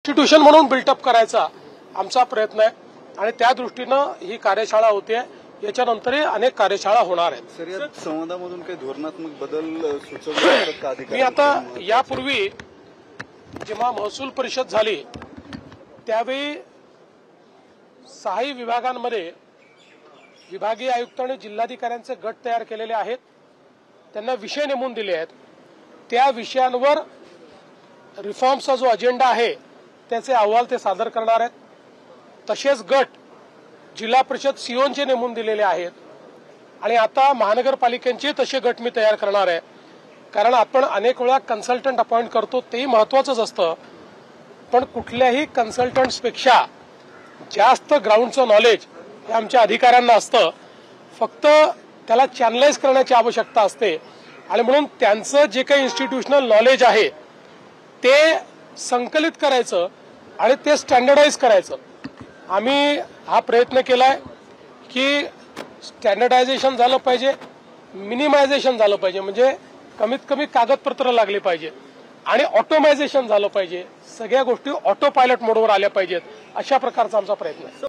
Institution म्हणून built up करायचा आमचा प्रयत्न आहे आणि त्या दृष्टीनं ही कार्यशाळा होते। याच्यानंतरही अनेक कार्यशाळा होणार आहेत। सर, या संवादामधून काही धोरणात्मक बदल सुचवले का अधिकारी? मी आता यापूर्वी जेव्हा महसूल परिषद झाली त्यावेळी 6 विभागांमध्ये विभागीय आयुक्त आणि जिल्हाधिकाऱ्यांचे गट तयार केलेले आहेत। त्यांना विषय नेमून दिले आहेत। त्या विषयांवर रिफॉर्मचा जो अजेंडा आहे त्याचे अहवाल ते सादर करणार आहेत। तसेच गट जिल्हा परिषद सीओचे नेमून दिलेले आहेत आणि आता महानगरपालिकांचे तसे गट मी तयार करणार आहे। कारण आपण अनेक वेळा कन्सल्टंट अपॉइंट करतो तेही महत्त्वाचंच असतं, पण कुठल्याही कन्सल्टंट्सपेक्षा जास्त ग्राउंडचं नॉलेज हे आमच्या अधिकाऱ्यांना असतं। फक्त त्याला चॅनलाइज करण्याची आवश्यकता असते आणि म्हणून त्यांचं जे काही इन्स्टिट्यूशनल नॉलेज आहे ते संकलित करायचं आणि ते स्टँडर्डाइज करायचं। आम्ही हा प्रयत्न केलाय की स्टँडर्डायझेशन झालं पाहिजे, मिनिमायझेशन झालं पाहिजे, म्हणजे कमीत कमी कागदपत्र लागले पाहिजे आणि ऑटोमायझेशन झालं पाहिजे। सगळ्या गोष्टी ऑटो पायलट मोडवर आल्या पाहिजेत, अशा प्रकारचा आमचा प्रयत्न आहे।